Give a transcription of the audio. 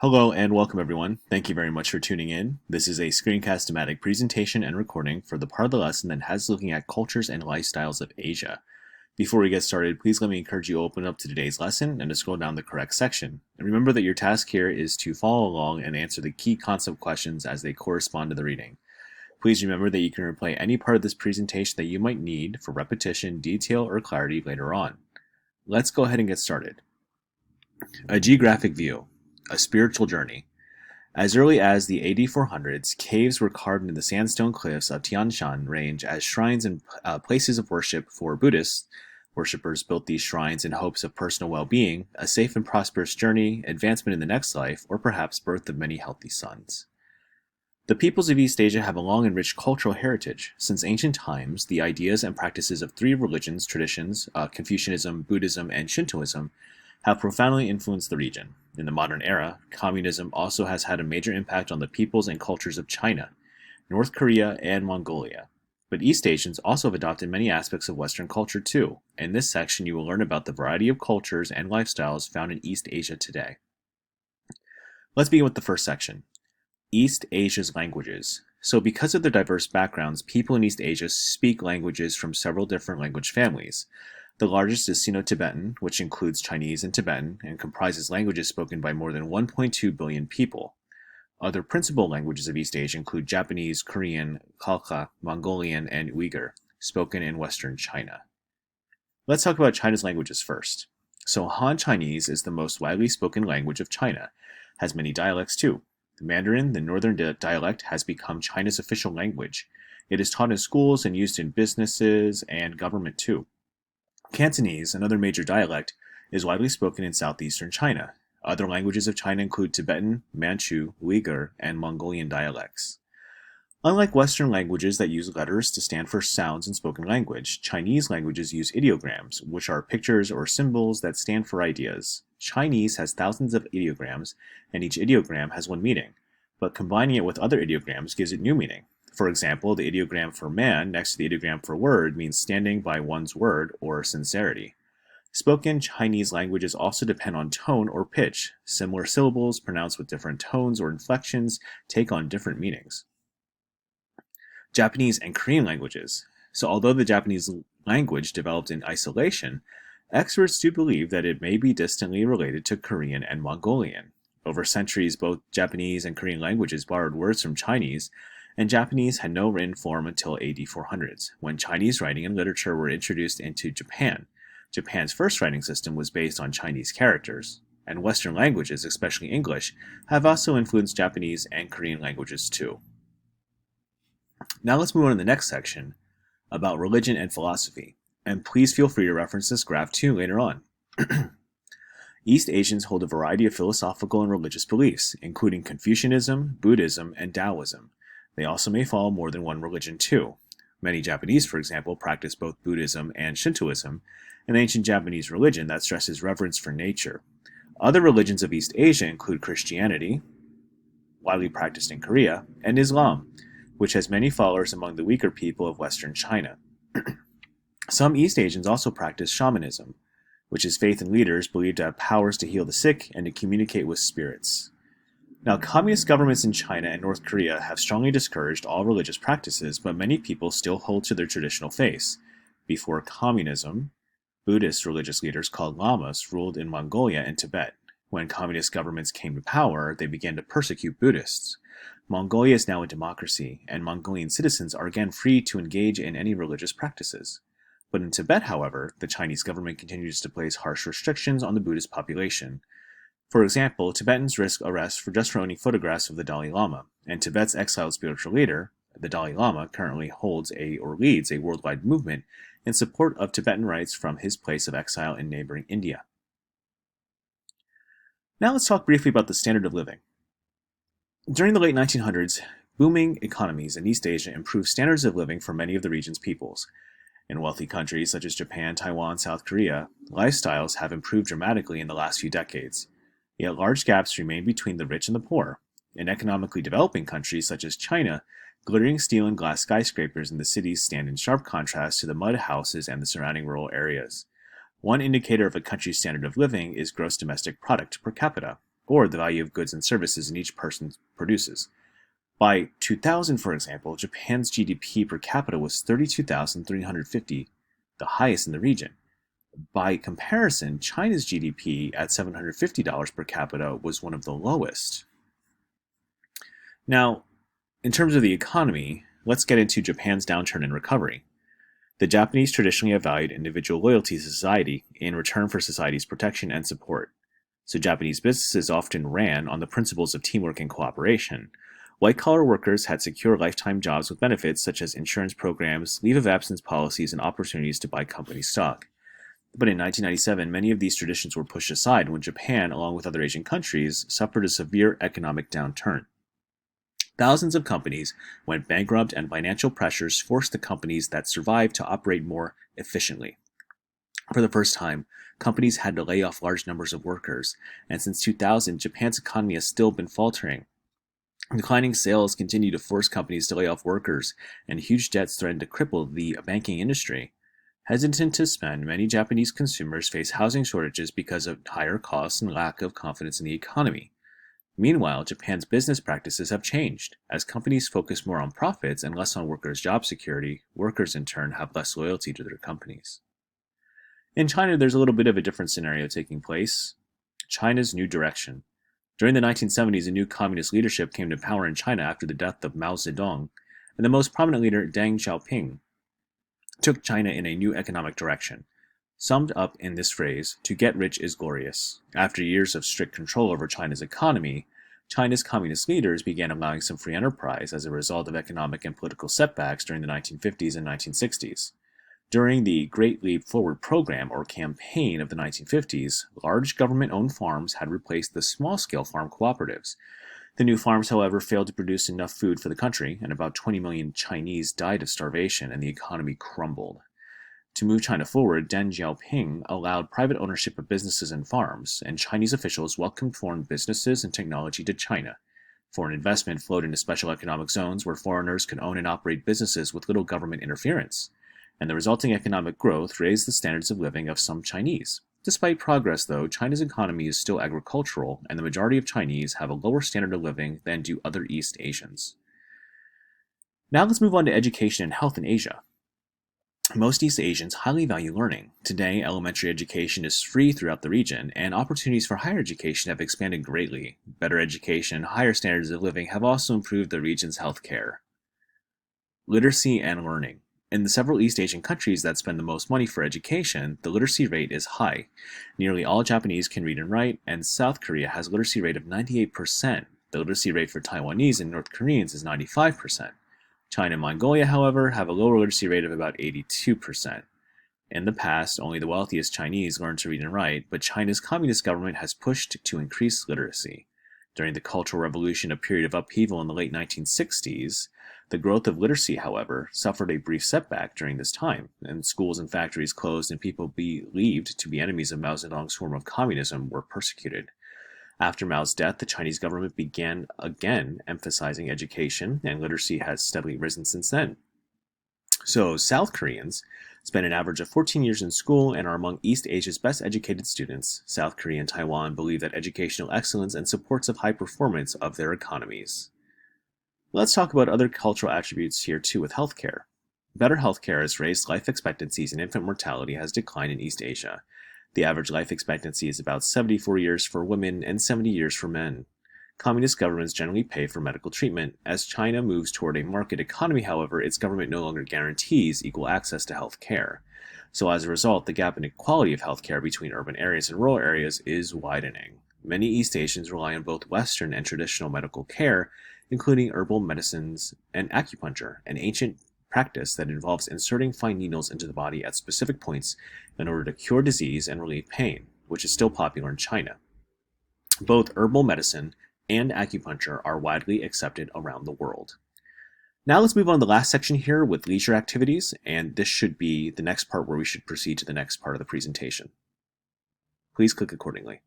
Hello and welcome everyone. Thank you very much for tuning in. This is a screencast-o-matic presentation and recording for the part of the lesson that has looking at cultures and lifestyles of Asia. Before we get started, please let me encourage you to open up to today's lesson and to scroll down the correct section. And remember that your task here is to follow along and answer the key concept questions as they correspond to the reading. Please remember that you can replay any part of this presentation that you might need for repetition, detail, or clarity later on. Let's go ahead and get started. A geographic view. A spiritual journey. As early as the AD 400s, caves were carved into the sandstone cliffs of Tian Shan Range as shrines and places of worship for Buddhists. Worshippers built these shrines in hopes of personal well-being, a safe and prosperous journey, advancement in the next life, or perhaps birth of many healthy sons. The peoples of East Asia have a long and rich cultural heritage. Since ancient times, the ideas and practices of three religions, traditions, Confucianism, Buddhism, and Shintoism, have profoundly influenced the region. In the modern era, communism also has had a major impact on the peoples and cultures of China, North Korea, and Mongolia. But East Asians also have adopted many aspects of Western culture too. In this section, you will learn about the variety of cultures and lifestyles found in East Asia today. Let's begin with the first section, East Asia's languages. So because of their diverse backgrounds, people in East Asia speak languages from several different language families. The largest is Sino-Tibetan, which includes Chinese and Tibetan, and comprises languages spoken by more than 1.2 billion people. Other principal languages of East Asia include Japanese, Korean, Khalkha, Mongolian, and Uyghur, spoken in Western China. Let's talk about China's languages first. So Han Chinese is the most widely spoken language of China, has many dialects too. The Mandarin, the northern dialect, has become China's official language. It is taught in schools and used in businesses and government too. Cantonese, another major dialect, is widely spoken in southeastern China. Other languages of China include Tibetan, Manchu, Uyghur, and Mongolian dialects. Unlike Western languages that use letters to stand for sounds in spoken language, Chinese languages use ideograms, which are pictures or symbols that stand for ideas. Chinese has thousands of ideograms, and each ideogram has one meaning, but combining it with other ideograms gives it new meaning. For example, the ideogram for man next to the ideogram for word means standing by one's word or sincerity. Spoken Chinese languages also depend on tone or pitch. Similar syllables pronounced with different tones or inflections take on different meanings. Japanese and Korean languages. So although the Japanese language developed in isolation, experts do believe that it may be distantly related to Korean and Mongolian. Over centuries, both Japanese and Korean languages borrowed words from Chinese, and Japanese had no written form until AD 400s, when Chinese writing and literature were introduced into Japan. Japan's first writing system was based on Chinese characters, and Western languages, especially English, have also influenced Japanese and Korean languages too. Now let's move on to the next section, about religion and philosophy, and please feel free to reference this graph too later on. East Asians hold a variety of philosophical and religious beliefs, including Confucianism, Buddhism, and Taoism. They also may follow more than one religion too. Many Japanese, for example, practice both Buddhism and Shintoism, an ancient Japanese religion that stresses reverence for nature. Other religions of East Asia include Christianity, widely practiced in Korea, and Islam, which has many followers among the weaker people of Western China. Some East Asians also practice shamanism, which is faith in leaders believed to have powers to heal the sick and to communicate with spirits. Now, communist governments in China and North Korea have strongly discouraged all religious practices, but many people still hold to their traditional faiths. Before communism, Buddhist religious leaders called lamas ruled in Mongolia and Tibet. When communist governments came to power, they began to persecute Buddhists. Mongolia is now a democracy, and Mongolian citizens are again free to engage in any religious practices. But in Tibet, however, the Chinese government continues to place harsh restrictions on the Buddhist population. For example, Tibetans risk arrest for owning photographs of the Dalai Lama, and Tibet's exiled spiritual leader, the Dalai Lama, currently leads a worldwide movement in support of Tibetan rights from his place of exile in neighboring India. Now let's talk briefly about the standard of living. During the late 1900s, booming economies in East Asia improved standards of living for many of the region's peoples. In wealthy countries such as Japan, Taiwan, South Korea, lifestyles have improved dramatically in the last few decades. Yet large gaps remain between the rich and the poor. In economically developing countries such as China, glittering steel and glass skyscrapers in the cities stand in sharp contrast to the mud houses and the surrounding rural areas. One indicator of a country's standard of living is gross domestic product per capita, or the value of goods and services in each person produces. By 2000, for example, Japan's GDP per capita was 32,350, the highest in the region. By comparison, China's GDP at $750 per capita was one of the lowest. Now, in terms of the economy, let's get into Japan's downturn and recovery. The Japanese traditionally have valued individual loyalty to society in return for society's protection and support. So Japanese businesses often ran on the principles of teamwork and cooperation. White-collar workers had secure lifetime jobs with benefits such as insurance programs, leave of absence policies, and opportunities to buy company stock. But in 1997, many of these traditions were pushed aside when Japan, along with other Asian countries, suffered a severe economic downturn. Thousands of companies went bankrupt, and financial pressures forced the companies that survived to operate more efficiently. For the first time, companies had to lay off large numbers of workers, and since 2000, Japan's economy has still been faltering. Declining sales continue to force companies to lay off workers, and huge debts threaten to cripple the banking industry. Hesitant to spend, many Japanese consumers face housing shortages because of higher costs and lack of confidence in the economy. Meanwhile, Japan's business practices have changed. As companies focus more on profits and less on workers' job security, workers in turn have less loyalty to their companies. In China, there's a little bit of a different scenario taking place. China's new direction. During the 1970s, a new communist leadership came to power in China after the death of Mao Zedong, and the most prominent leader, Deng Xiaoping, took China in a new economic direction. Summed up in this phrase, to get rich is glorious. After years of strict control over China's economy, China's communist leaders began allowing some free enterprise as a result of economic and political setbacks during the 1950s and 1960s. During the Great Leap Forward program or campaign of the 1950s, large government-owned farms had replaced the small-scale farm cooperatives. The new farms, however, failed to produce enough food for the country, and about 20 million Chinese died of starvation, and the economy crumbled. To move China forward, Deng Xiaoping allowed private ownership of businesses and farms, and Chinese officials welcomed foreign businesses and technology to China. Foreign investment flowed into special economic zones where foreigners could own and operate businesses with little government interference, and the resulting economic growth raised the standards of living of some Chinese. Despite progress, though, China's economy is still agricultural, and the majority of Chinese have a lower standard of living than do other East Asians. Now let's move on to education and health in Asia. Most East Asians highly value learning. Today, elementary education is free throughout the region, and opportunities for higher education have expanded greatly. Better education and higher standards of living have also improved the region's health care. Literacy and learning. In the several East Asian countries that spend the most money for education, the literacy rate is high. Nearly all Japanese can read and write, and South Korea has a literacy rate of 98%. The literacy rate for Taiwanese and North Koreans is 95%. China and Mongolia, however, have a lower literacy rate of about 82%. In the past, only the wealthiest Chinese learned to read and write, but China's communist government has pushed to increase literacy. During the Cultural Revolution, a period of upheaval in the late 1960s, the growth of literacy, however, suffered a brief setback during this time, and schools and factories closed and people believed to be enemies of Mao Zedong's form of communism were persecuted. After Mao's death, the Chinese government began again emphasizing education, and literacy has steadily risen since then. So, South Koreans spend an average of 14 years in school and are among East Asia's best educated students. South Korea and Taiwan believe that educational excellence and supports of high performance of their economies. Let's talk about other cultural attributes here too with healthcare. Better healthcare has raised life expectancies, and infant mortality has declined in East Asia. The average life expectancy is about 74 years for women and 70 years for men. Communist governments generally pay for medical treatment. As China moves toward a market economy, however, its government no longer guarantees equal access to health care. So as a result, the gap in equality of health care between urban areas and rural areas is widening. Many East Asians rely on both Western and traditional medical care, including herbal medicines and acupuncture, an ancient practice that involves inserting fine needles into the body at specific points in order to cure disease and relieve pain, which is still popular in China. Both herbal medicine and acupuncture are widely accepted around the world. Now let's move on to the last section here with leisure activities, and this should be the next part where we should proceed to the next part of the presentation. Please click accordingly.